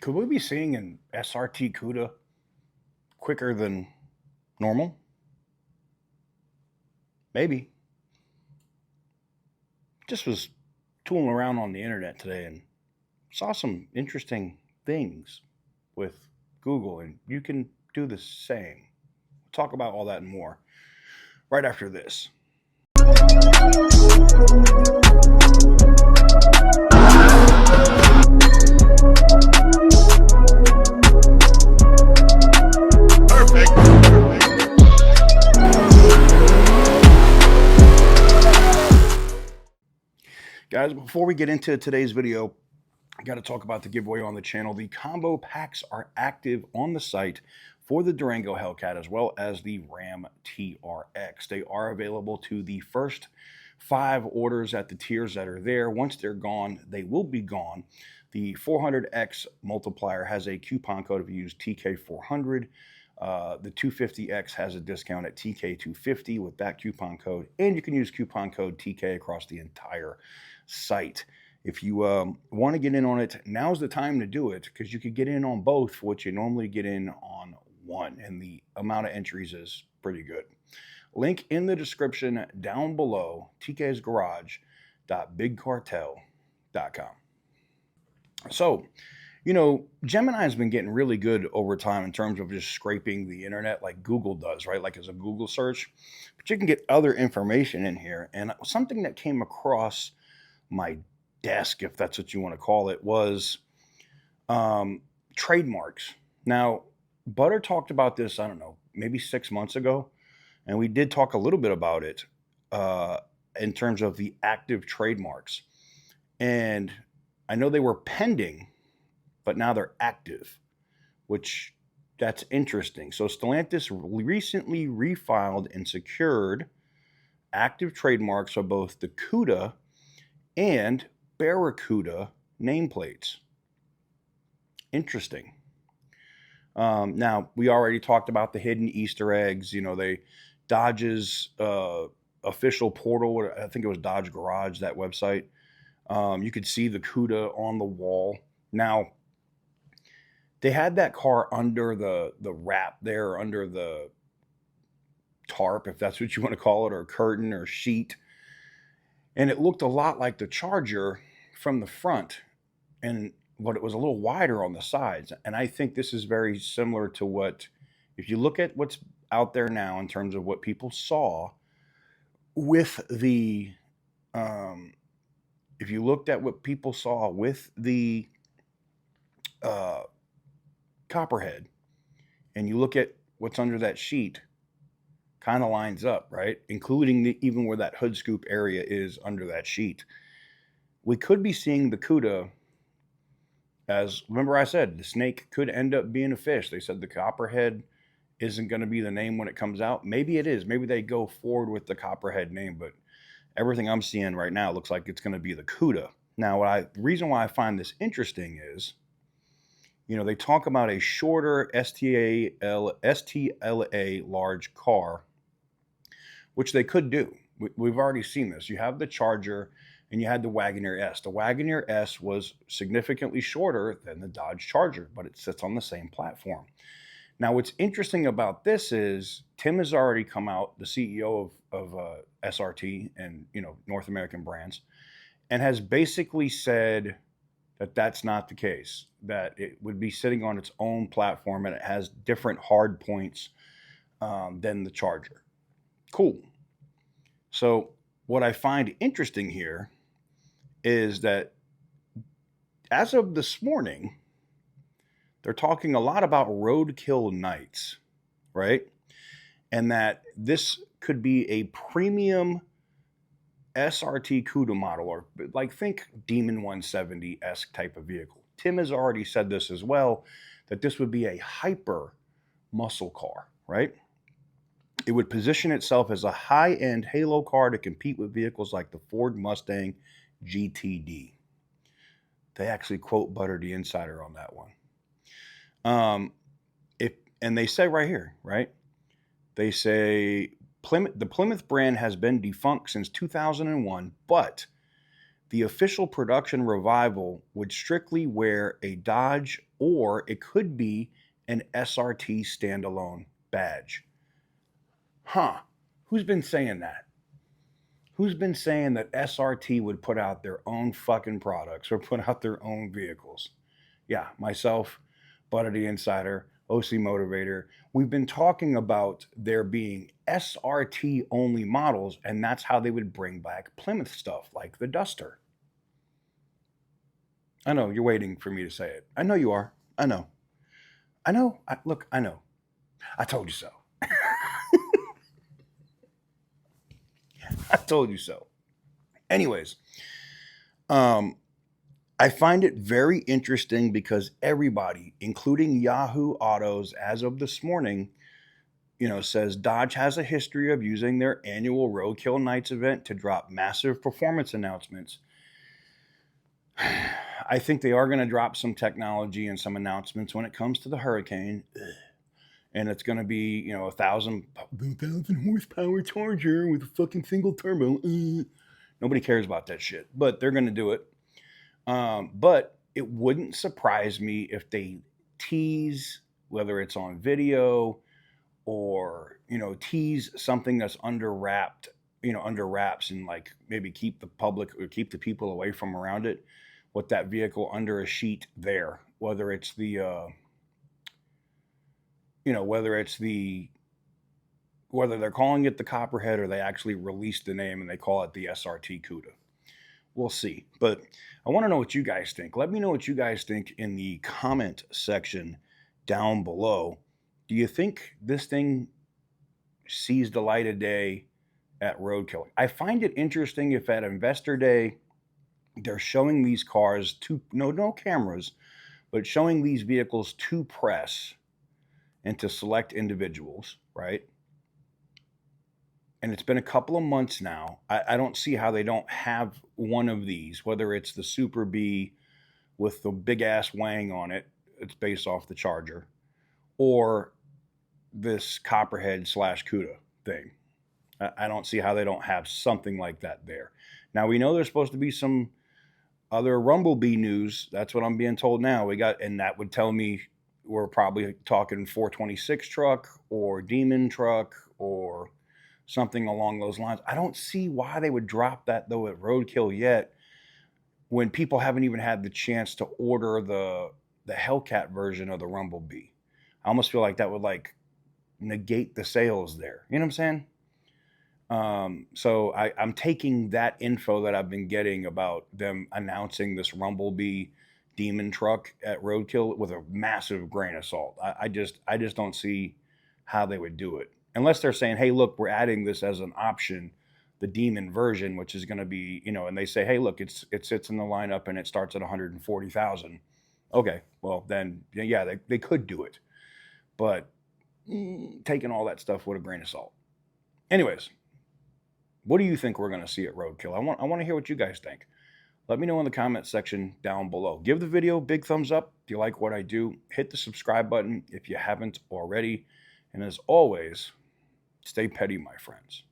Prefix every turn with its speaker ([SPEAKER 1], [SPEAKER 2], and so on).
[SPEAKER 1] Could we be seeing an SRT CUDA quicker than normal? Maybe. Just was tooling around on the internet today and saw some interesting things with Google, and you can do the same. We'll talk about all that and more right after this. Guys, before we get into today's video, I got to talk about the giveaway on the channel. The combo packs are active on the site for the Durango Hellcat as well as the Ram TRX. They are available to the first 5 orders at the tiers that are there. Once they're gone, they will be gone. The 400X multiplier has a coupon code if you use TK400. The 250X has a discount at TK250 with that coupon code, and you can use coupon code TK across the entire site. If you want to get in on it, now's the time to do it, because you could get in on both for what you normally get in on one, and the amount of entries is pretty good. Link in the description down below, tk'sgarage.bigcartel.com. So, Gemini has been getting really good over time in terms of just scraping the internet like Google does, right? Like as a Google search, but you can get other information in here. And something that came across my desk, if that's what you want to call it, was trademarks. Now, Butter talked about this, I don't know, maybe 6 months ago. And we did talk a little bit about it in terms of the active trademarks. And I know they were pending, but now they're active, which that's interesting. So Stellantis recently refiled and secured active trademarks for both the CUDA and Barracuda nameplates. Interesting. Now, we already talked about the hidden Easter eggs. Dodge's official portal, I think it was Dodge Garage, that website. You could see the CUDA on the wall. Now, they had that car under the wrap there, under the tarp, if that's what you want to call it, or curtain or sheet. And it looked a lot like the Charger from the front, but it was a little wider on the sides. And I think this is very similar to what, if you look at what's out there now in terms of what people saw with the, if you looked at what people saw with the Copperhead, and you look at what's under that sheet, kind of lines up, right? Including even where that hood scoop area is under that sheet. We could be seeing the CUDA as, remember I said, the snake could end up being a fish. They said the Copperhead isn't going to be the name when it comes out. Maybe it is. Maybe they go forward with the Copperhead name, but everything I'm seeing right now looks like it's going to be the CUDA. Now, the reason why I find this interesting is, they talk about a shorter STLA large car, which they could do. We've already seen this. You have the Charger and you had the Wagoneer S. The Wagoneer S was significantly shorter than the Dodge Charger, but it sits on the same platform. Now, what's interesting about this is Tim has already come out, the CEO of SRT and, North American brands, and has basically said that that's not the case, that it would be sitting on its own platform and it has different hard points than the Charger. Cool. So what I find interesting here is that as of this morning, they're talking a lot about Roadkill Nights, right? And that this could be a premium SRT CUDA model, or like think Demon 170-esque type of vehicle. Tim has already said this as well, that this would be a hyper muscle car, right? It would position itself as a high-end halo car to compete with vehicles like the Ford Mustang GTD. They actually quote Butter the Insider on that one. And they say right here, right? They say the Plymouth brand has been defunct since 2001, but The official production revival would strictly wear a Dodge, or it could be an SRT standalone badge. Huh. Who's been saying that? Who's been saying that SRT would put out their own fucking products or put out their own vehicles? Yeah, myself, Butter the Insider, OC Motivator. We've been talking about there being SRT only models, and that's how they would bring back Plymouth stuff like the Duster. I know you're waiting for me to say it. I know you are. I know. Look, I know. I told you so. I told you so. Anyways, I find it very interesting because everybody, including Yahoo Autos, as of this morning, says Dodge has a history of using their annual Roadkill Nights event to drop massive performance announcements. I think they are going to drop some technology and some announcements when it comes to the Hurricane. And it's going to be, 1,000 horsepower Charger with a fucking single turbo. Nobody cares about that shit, but they're going to do it. But it wouldn't surprise me if they tease, whether it's on video or, tease something that's under wraps and like maybe keep the public or keep the people away from around it with that vehicle under a sheet there, whether it's whether they're calling it the Copperhead or they actually release the name and they call it the SRT CUDA. We'll see. But I want to know what you guys think. Let me know what you guys think in the comment section down below. Do you think this thing sees the light of day at Roadkill? I find it interesting if at Investor Day they're showing these cars to no cameras, but showing these vehicles to press and to select individuals, right? And it's been a couple of months now. I don't see how they don't have one of these, whether it's the Superbee with the big ass wang on it, it's based off the Charger, or this Copperhead / CUDA thing. I don't see how they don't have something like that there. Now, we know there's supposed to be some other Rumblebee news. That's what I'm being told now. And that would tell me we're probably talking 426 truck or Demon truck or something along those lines. I don't see why they would drop that though at Roadkill yet, when people haven't even had the chance to order the Hellcat version of the Rumblebee. I almost feel like that would like negate the sales there. You know what I'm saying? So I'm taking that info that I've been getting about them announcing this Rumblebee Demon truck at Roadkill with a massive grain of salt. I just don't see how they would do it. Unless they're saying, hey, look, we're adding this as an option, the Demon version, which is going to be, and they say, hey, look, it sits in the lineup and it starts at $140,000. Okay, well, then, yeah, they could do it. But taking all that stuff with a grain of salt. Anyways, what do you think we're going to see at Roadkill? I want to hear what you guys think. Let me know in the comment section down below. Give the video a big thumbs up if you like what I do. Hit the subscribe button if you haven't already. And as always, stay petty, my friends.